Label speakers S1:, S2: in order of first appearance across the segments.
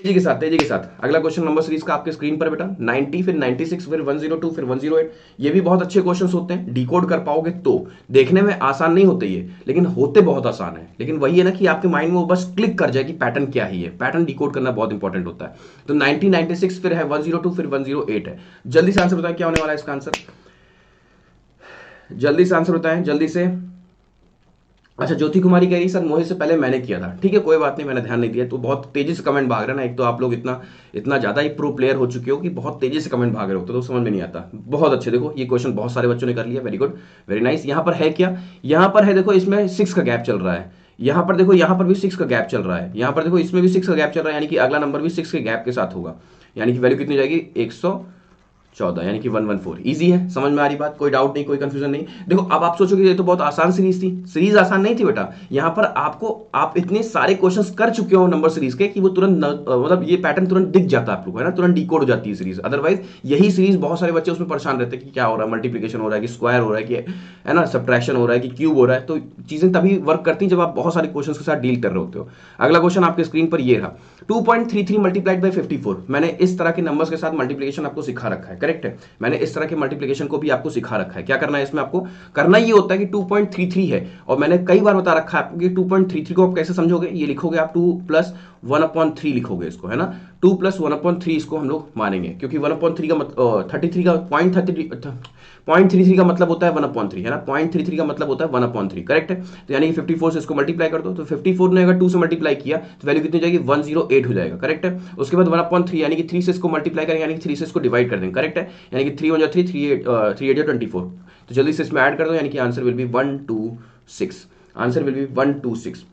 S1: तेजी के साथ अगला क्वेश्चन नंबर सीरीज का आपके स्क्रीन पर बेटा 90 फिर 96 फिर 102 फिर 108। ये भी बहुत अच्छे क्वेश्चंस होते हैं, डिकोड कर पाओगे तो। देखने में आसान नहीं होते ये, लेकिन होते बहुत आसान है। लेकिन वही है ना कि आपके माइंड में वो बस क्लिक कर जाए कि पैटर्न क्या ही है। पैटर्न डिकोड करना बहुत इंपॉर्टेंट होता है। तो 90, 96 फिर है 102 फिर 108 है। जल्दी से आंसर बताएं क्या होने वाला है इसका आंसर। जल्दी से आंसर बताएं जल्दी से। अच्छा, ज्योति कुमारी कह रही सर मोहित से पहले मैंने किया था। ठीक है, कोई बात नहीं, मैंने ध्यान नहीं दिया। तो बहुत तेजी से कमेंट भाग रहे ना, एक तो आप लोग इतना इतना ज्यादा ही प्रो प्लेयर हो चुके हो कि बहुत तेजी से कमेंट भाग रहे हो, तो समझ में नहीं आता। बहुत अच्छे, देखो ये क्वेश्चन बहुत सारे बच्चों ने कर लिया, वेरी गुड, वेरी नाइस। यहाँ पर है क्या, यहाँ पर है देखो, इसमें 6 का गैप चल रहा है। यहाँ पर देखो, यहाँ पर भी 6 का गैप चल रहा है। यहाँ पर देखो, इसमें भी 6 का गैप चल रहा है, यानी कि अगला नंबर भी 6 के गैप के साथ होगा। यानी कि वैल्यू कितनी हो जाएगी, 114, यानी कि 114। इजी है, समझ में आ रही बात, कोई डाउट नहीं, कोई कंफ्यूजन नहीं। देखो अब आप सोचोगे ये तो बहुत आसान सीरीज थी। सीरीज आसान नहीं थी बेटा। यहां पर आपको, आप इतने सारे क्वेश्चंस कर चुके हो नंबर सीरीज के कि वो तुरंत मतलब ये पैटर्न तुरंत दिख जाता है आप लोग, है ना, तुरंत डिकोड हो जाती है सीरीज। अदरवाइज यही सीरीज बहुत सारे बच्चे उसमें परेशान रहते हैं कि क्या हो रहा है, मल्टीप्लीकेशन हो रहा है कि स्क्वायर हो रहा है कि, है ना, सब्ट्रैक्शन हो रहा है कि क्यूब हो रहा है। तो चीजें तभी वर्क करती हैं जब आप बहुत सारे क्वेश्चन के साथ डील कर रहे होते हो। अगला क्वेश्चन आपके स्क्रीन पर ये रहा, 2.33 मल्टीप्लाइड बाई 54। मैंने इस तरह के नंबर्स के साथ मल्टीप्लीकेशन आपको सिखा रखा है, करेक्ट है। मैंने इस तरह के मल्टीप्लिकेशन को भी आपको सिखा रखा है। क्या करना है इसमें, आपको करना ये होता है कि 2.33 है, और मैंने कई बार बता रखा है आपको कि 2.33 को आप कैसे समझोगे। ये लिखोगे आप 2 प्लस 1/3 लिखोगे इसको, है ना, 2 प्लस 1/3 इसको हम लोग मानेंगे, क्योंकि 1/3 का 33 का 0.33 का मतलब होता है 1/3, है ना, 0.33 का मतलब होता है 1/3, करेक्ट है। तो यानी कि 54 से इसको मल्टीप्लाई कर दो, तो 54 ने अगर 2 से मल्टीप्लाई किया तो वैल्यू कितनी हो जाएगी, 108 हो जाएगा, करेक्ट है। उसके बाद 1/3 यानी कि 3 से इसको मल्टीप्लाई करेंगे, यानी कि 3 से इसको डिवाइड कर देंगे, करेक्ट है। यानी कि 3 1 3 3 8 24। तो जल्दी से इसमें ऐड कर दो, यानी कि answer will be 126। Answer will be 126।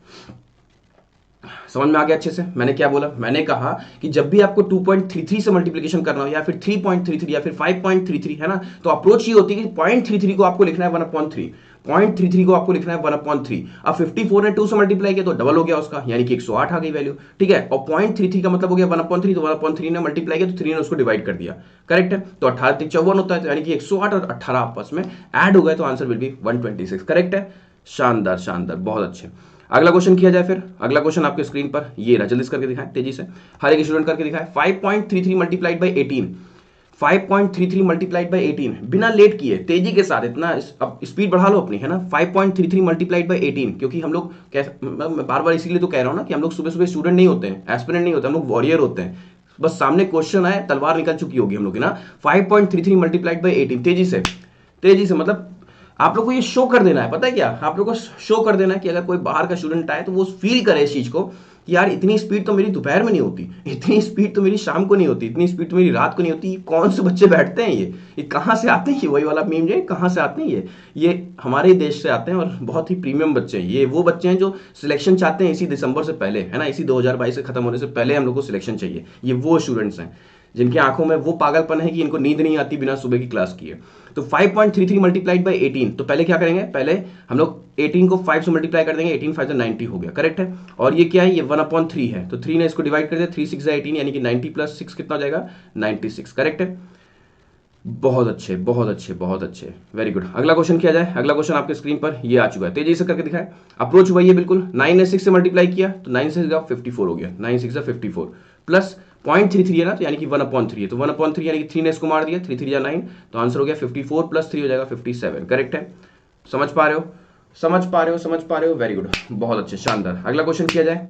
S1: समझ में आ गया अच्छे से। मैंने क्या बोला, मैंने कहा कि जब भी आपको 2.33 से मल्टीप्लिकेशन करना हो, या फिर 3.33 या फिर 5.33, है ना, तो अप्रोच ये होती है कि 0.33 को आपको लिखना है 1/3, 0.33 को आपको लिखना है 1/3। अब 54 ने 2 से मल्टीप्लाई किया तो डबल हो गया उसका, यानी कि 108 आ गई वैल्यू, ठीक है। और 0.33 का मतलब हो गया 1/3, तो 1/3 ने मल्टीप्लाई किया तो 3 ने उसको डिवाइड कर दिया, करेक्ट है। तो 18 3 54 होता है, तो यानी कि 108 और 18 आपस में ऐड हो गए, तो आंसर विल बी 126, करेक्ट है। शानदार शानदार, बहुत अच्छे। अगला क्वेश्चन किया जाए फिर। अगला क्वेश्चन आपके स्क्रीन पर ये रहा, जल्दी से करके दिखाएं तेजी से, हर एक स्टूडेंट करके दिखाएं। 5.33 मल्टीप्लाइड बाई 18, 5.33 मल्टीप्लाइड बाई 18, बिना लेट किए तेजी के साथ, इतना अब स्पीड बढ़ा लो अपनी, है ना। 5.33 मल्टीप्लाइड बाई 18, क्योंकि हम लोग मैं बार बार इसीलिए तो कह रहा हूं ना कि हम लोग सुबह सुबह स्टूडेंट नहीं होते हैं, एस्पिरेंट नहीं होते, हम लोग वॉरियर होते हैं। बस सामने क्वेश्चन आए, तलवार निकल चुकी होगी हम लोग की ना। 5.33 मल्टीप्लाइड बाई 18, तेजी से, तेजी से, मतलब आप लोग को ये शो कर देना है, पता है क्या, आप लोग को शो कर देना है कि अगर कोई बाहर का स्टूडेंट आए तो वो फील करे इस चीज को कि यार इतनी स्पीड तो मेरी दोपहर में नहीं होती, इतनी स्पीड तो मेरी शाम को नहीं होती, इतनी स्पीड तो मेरी रात को नहीं होती। कौन से बच्चे बैठते हैं ये कहां से आते हैं, ये वही वाला मीम जो कहां से आते हैं ये हमारे देश से आते हैं, और बहुत ही प्रीमियम बच्चे हैं ये। वो बच्चे हैं जो सिलेक्शन चाहते हैं इसी दिसंबर से पहले, है ना, इसी 2022 से खत्म होने से पहले हम लोग को सिलेक्शन चाहिए। ये वो स्टूडेंट्स हैं जिनकी आंखों में वो पागलपन है कि इनको नींद नहीं आती बिना सुबह की क्लास किए। तो 5.33 मल्टीप्लाइड बाई 18, तो पहले क्या करेंगे, पहले हम लोग 18 को 5 से मल्टीप्लाई कर देंगे, 18 5 90 हो गया, करेक्ट है। और ये क्या है, ये 1/3 है, तो 3 ने इसको डिवाइड कर दिया, 3 6 18, यानी कि 90 प्लस 6 कितना हो जाएगा, 96, करेक्ट है। बहुत अच्छे बहुत अच्छे बहुत अच्छे, वेरी गुड। अगला क्वेश्चन किया जाए। अगला क्वेश्चन आपके स्क्रीन पर ये आ चुका है, तेजी से करके दिखाए। अप्रोच वही है बिल्कुल। 9 ने 6 से मल्टीप्लाई किया तो 9 से 54 हो गया, 9 6 54 प्लस 0.33 है ना, तो यानी कि 1/3 है, तो 1/3 यानी कि 3 ने इसको मार दिया, 3 3 9, तो आंसर हो गया 54 प्लस 3 हो जाएगा 57, करेक्ट है। समझ पा रहे हो, समझ पा रहे हो, समझ पा रहे हो, वेरी गुड, बहुत अच्छे, शानदार। अगला क्वेश्चन किया जाए।